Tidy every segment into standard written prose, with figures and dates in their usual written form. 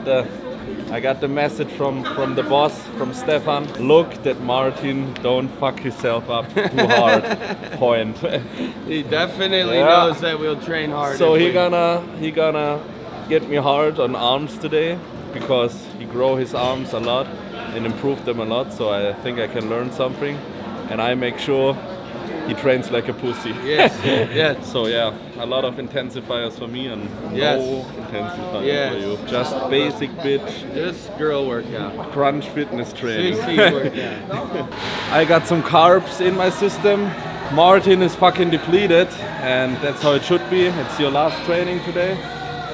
got the message from the boss, from Stefan. Look that Martin don't fuck himself up too hard. Point. He definitely knows that we'll train hard. So he gonna get me hard on arms today, because he grow his arms a lot and improve them a lot. So I think I can learn something, and I make sure he trains like a pussy. Yes, yes. So yeah, a lot of intensifiers for me and no intensifier for you. Just basic bitch. Just girl workout. Crunch fitness training. Workout. I got some carbs in my system. Martin is fucking depleted, and that's how it should be. It's your last training today.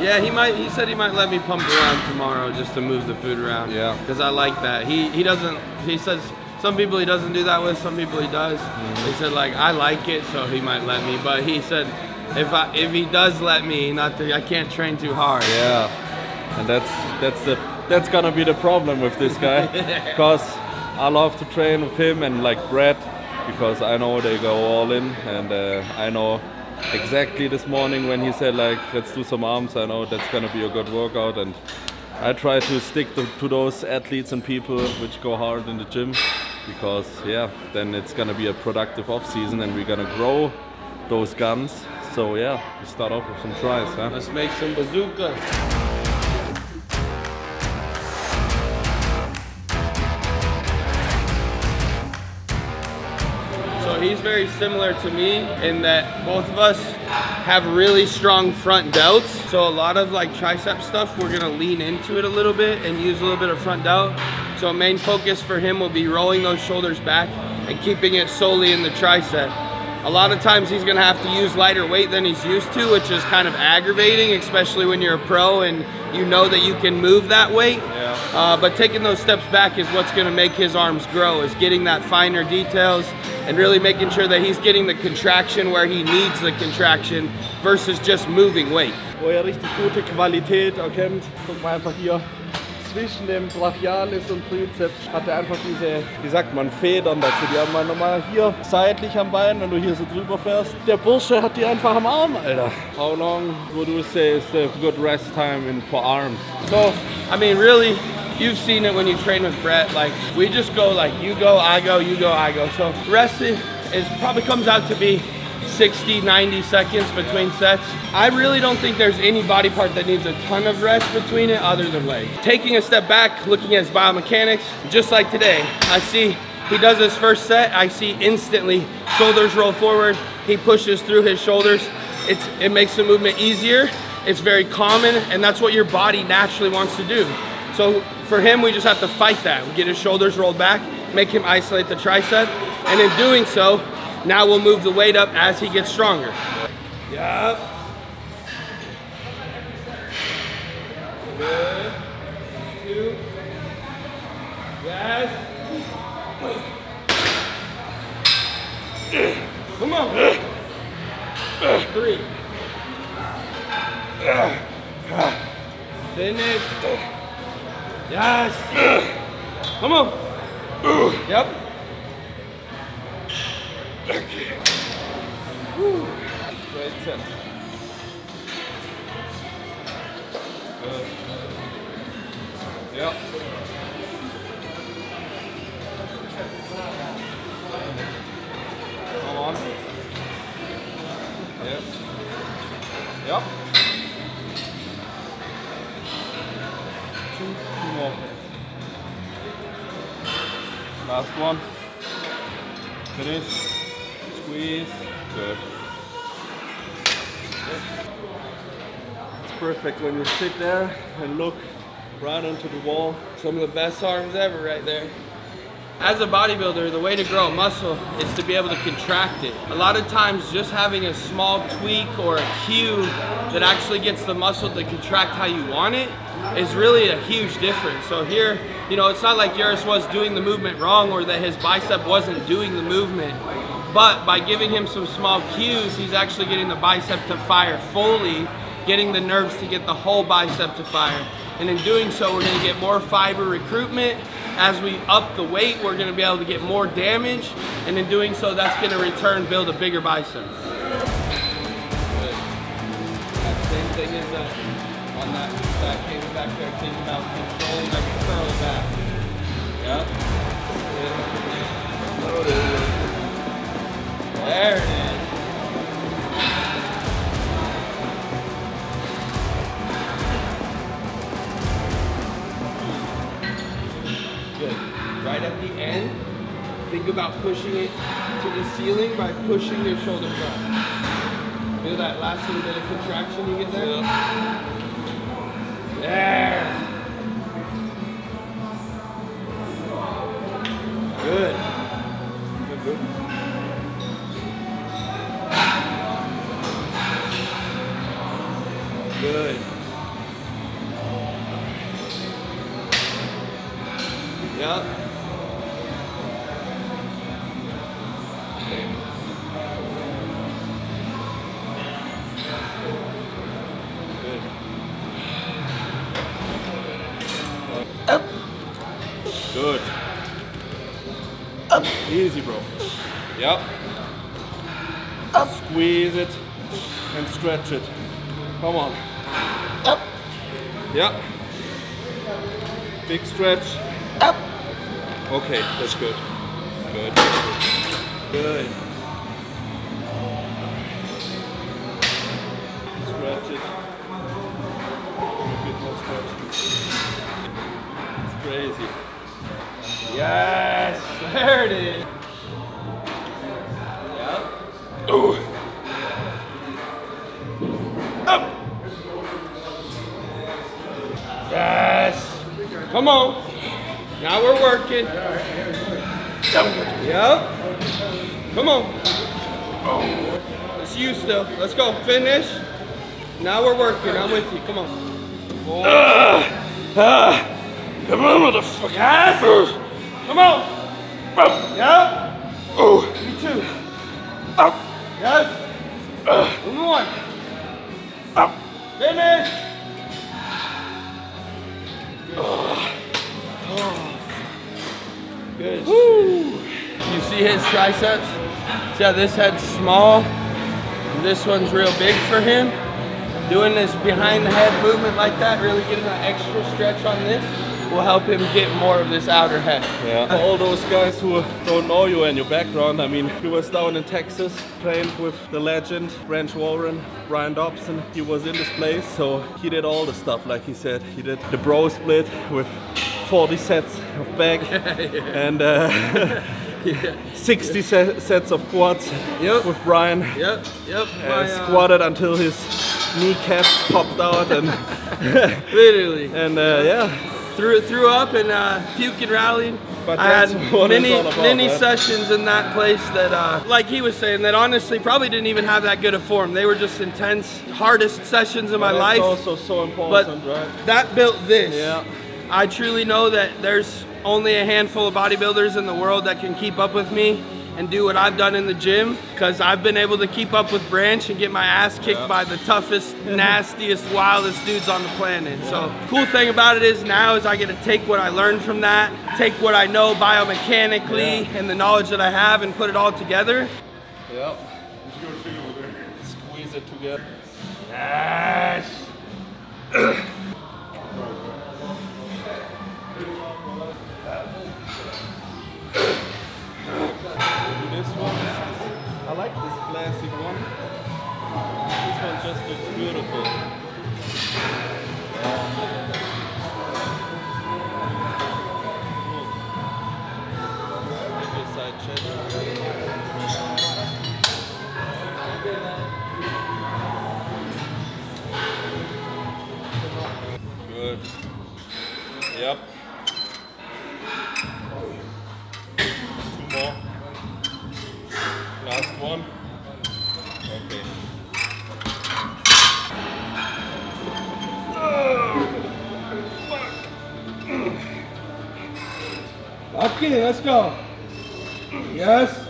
Yeah, he said he might let me pump around tomorrow just to move the food around. Yeah. Because I like that. He says some people he doesn't do that with, some people he does. He said like I like it, so he might let me. But he said if he does let me, I can't train too hard. Yeah. And that's gonna be the problem with this guy. Because I love to train with him and like Brett, because I know they go all in, and I know exactly this morning when he said like let's do some arms, I know that's gonna be a good workout, and I try to stick to those athletes and people which go hard in the gym, because yeah, then it's gonna be a productive off season and we're gonna grow those guns. So yeah, we start off with some tries, huh? Let's make some bazookas. So he's very similar to me in that both of us have really strong front delts. So a lot of like tricep stuff, we're gonna lean into it a little bit and use a little bit of front delt. So main focus for him will be rolling those shoulders back and keeping it solely in the tricep. A lot of times he's gonna have to use lighter weight than he's used to, which is kind of aggravating, especially when you're a pro and you know that you can move that weight. Yeah. But taking those steps back is what's gonna make his arms grow, is getting that finer details and really making sure that he's getting the contraction where he needs the contraction versus just moving weight. Wo ihr richtig gute Qualität erkennt, guck mal einfach hier. Zwischen dem Brachialis und Trizeps hat er einfach diese, wie sagt man, Federn dazu. Die haben wir nochmal hier seitlich am Bein, wenn du hier so drüber fährst. Der Bursche hat die einfach am Arm, Alter. How long would you say is the good rest time for arms? So, I mean, really, you've seen it when you train with Brett. Like, we just go like, you go, I go, you go, I go. So rest is probably comes out to be 60, 90 seconds between sets. I really don't think there's any body part that needs a ton of rest between it other than legs. Taking a step back, looking at his biomechanics, just like today, I see he does his first set, I see instantly shoulders roll forward, he pushes through his shoulders. It makes the movement easier, it's very common, and that's what your body naturally wants to do. So for him, we just have to fight that. We get his shoulders rolled back, make him isolate the tricep, and in doing so, now we'll move the weight up as he gets stronger. Yep. Good. 2. Yes. Come on. 3. Finish. Yes. Come on. Yep. Great set. Good. Yep. Come on. Yes. Yep. 2 more. Last one. Finish. Squeeze. Good. It's perfect when you sit there and look right into the wall. Some of the best arms ever right there. As a bodybuilder, the way to grow a muscle is to be able to contract it. A lot of times just having a small tweak or a cue that actually gets the muscle to contract how you want it is really a huge difference. So here, you know, it's not like Yaris was doing the movement wrong or that his bicep wasn't doing the movement. But by giving him some small cues, he's actually getting the bicep to fire fully, getting the nerves to get the whole bicep to fire. And in doing so, we're gonna get more fiber recruitment. As we up the weight, we're gonna be able to get more damage. And in doing so, that's gonna return build a bigger bicep. Same thing as that. On that cable back there, think about controlling that curl back. Yep. There it is. Good. Right at the end, think about pushing it to the ceiling by pushing your shoulders up. Feel that last little bit of contraction you get there? Yeah. There. Good. Good. Good. Yep. Good. Up. Good. Up. Easy, bro. Yep. Up. Squeeze it and stretch it. Come on. Up. Yep. Big stretch. Up. Okay, that's good. Good. Good. Stretch it. A bit more stretch. It's crazy. Yes, there it is. Yep. Ooh. Up. Yes. Come on. Now we're working. Yep. Come on. It's you still. Let's go. Finish. Now we're working. I'm with you. Come on. Come on, motherfucker. Yes. Come on. Yep. Me too. Yes. One more. Finish. Good. Woo. You see his triceps? See how this head's small? And this one's real big for him? Doing this behind the head movement like that, really getting an extra stretch on this, will help him get more of this outer head. Yeah. For all those guys who don't know you and your background, I mean, he was down in Texas, trained with the legend, Branch Warren, Brian Dobson. He was in this place, so he did all the stuff, like he said. He did the bro split with 40 sets of back and 60 sets of quads with Brian. Yep. Squatted until his kneecap popped out and literally. And yeah. Threw up and puked and rallied. But I had many sessions in that place that, like he was saying, that honestly probably didn't even have that good of form. They were just intense, hardest sessions in my life. That's also so important, but right? that built this. Yeah. I truly know that there's only a handful of bodybuilders in the world that can keep up with me and do what I've done in the gym, because I've been able to keep up with Branch and get my ass kicked by the toughest, nastiest, wildest dudes on the planet. So cool thing about it is now is I get to take what I learned from that, take what I know biomechanically and the knowledge that I have and put it all together. Yep. Squeeze it together. Yes. This one, I like this classic one. This one just looks beautiful. Make your side chest. Good. Yep. Two more. Last one. Okay. Okay, let's go. Yes.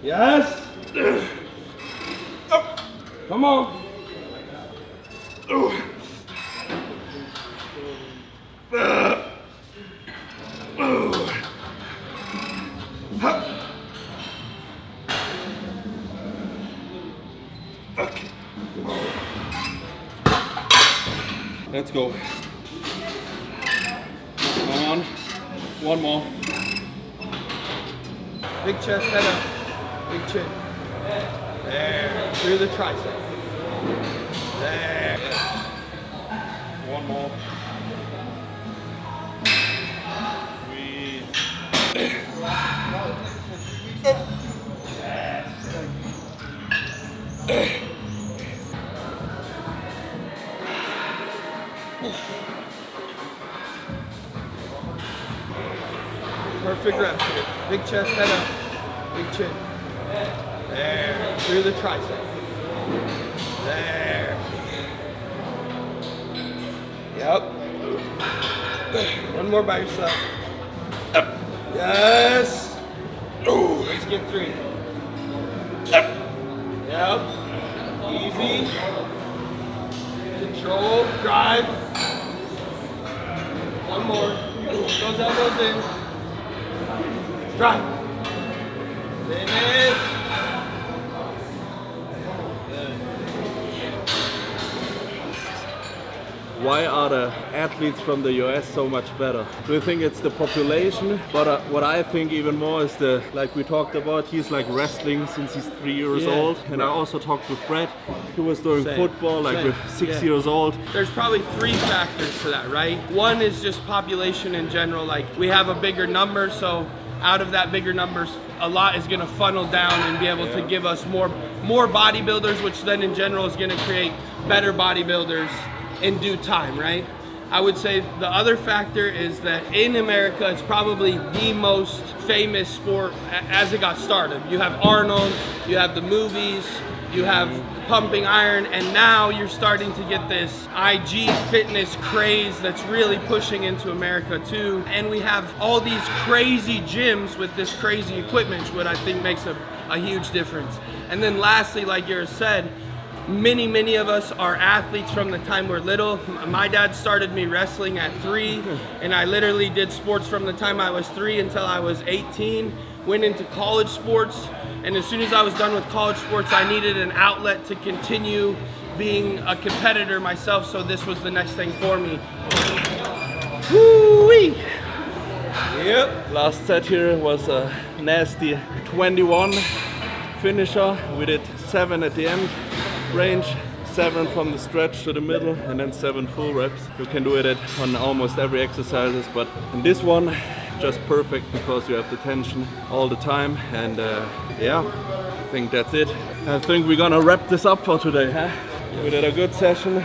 Yes. Come on. Okay. Let's go. Come on. One more. Big chest, head up. Big chin. There. Through the tricep. There. One more. Perfect reps here. Big chest, head up. Big chin. There. Through the tricep. There. Yep. One more by yourself. Yes. Ooh. Let's get 3. Yep. Easy. Control. Drive. One more. Those elbows in. Drive. Finish. Why are the athletes from the US so much better? Do you think it's the population? But what I think even more is the, like we talked about, he's like wrestling since he's 3 years old. And I also talked with Brett, who was doing football like with 6 years old. There's probably 3 factors to that, right? One is just population in general. Like we have a bigger number, so out of that bigger numbers, a lot is gonna funnel down and be able to give us more bodybuilders, which then in general is gonna create better bodybuilders in due time, right? I would say the other factor is that in America, it's probably the most famous sport as it got started. You have Arnold, you have the movies, you have pumping iron, and now you're starting to get this IG fitness craze that's really pushing into America too. And we have all these crazy gyms with this crazy equipment, which I think makes a huge difference. And then lastly, like you said, many of us are athletes from the time we're little. My dad started me wrestling at 3, and I literally did sports from the time I was 3 until I was 18. Went into college sports, and as soon as I was done with college sports, I needed an outlet to continue being a competitor myself, so this was the next thing for me. Woo-wee! Yep. Last set here was a nasty 21 finisher. We did 7 at the end. Range, 7 from the stretch to the middle, and then 7 full reps. You can do it on almost every exercises, but in this one, just perfect because you have the tension all the time. And yeah, I think that's it. I think we're gonna wrap this up for today, huh? We did a good session.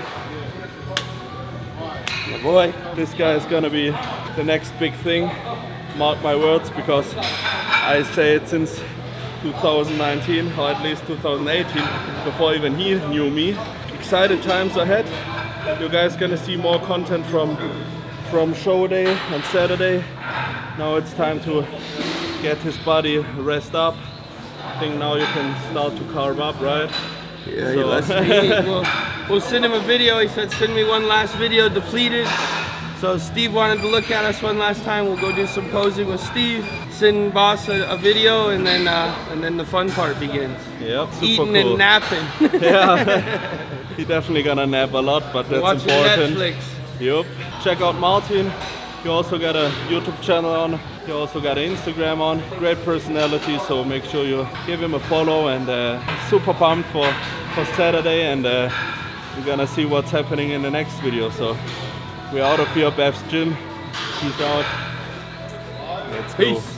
Boy, this guy is gonna be the next big thing. Mark my words, because I say it since 2019, or at least 2018, before even he knew me. Excited times ahead. You guys gonna see more content from show day on Saturday. Now it's time to get his body rest up. I think now you can start to carve up, right? Yeah, he lets me. We'll send him a video. He said, send me one last video, depleted. So Steve wanted to look at us one last time. We'll go do some posing with Steve. Send boss a video, and then the fun part begins. Yep, super eating cool. And napping. Yeah, he definitely gonna nap a lot, but that's watching important. Netflix. Yep. Check out Martin. He also got a YouTube channel on. He also got an Instagram on. Great personality, so make sure you give him a follow. And super pumped for Saturday, and we're gonna see what's happening in the next video. So we're out of here, Bev's gym. Peace out. Let's go. Peace.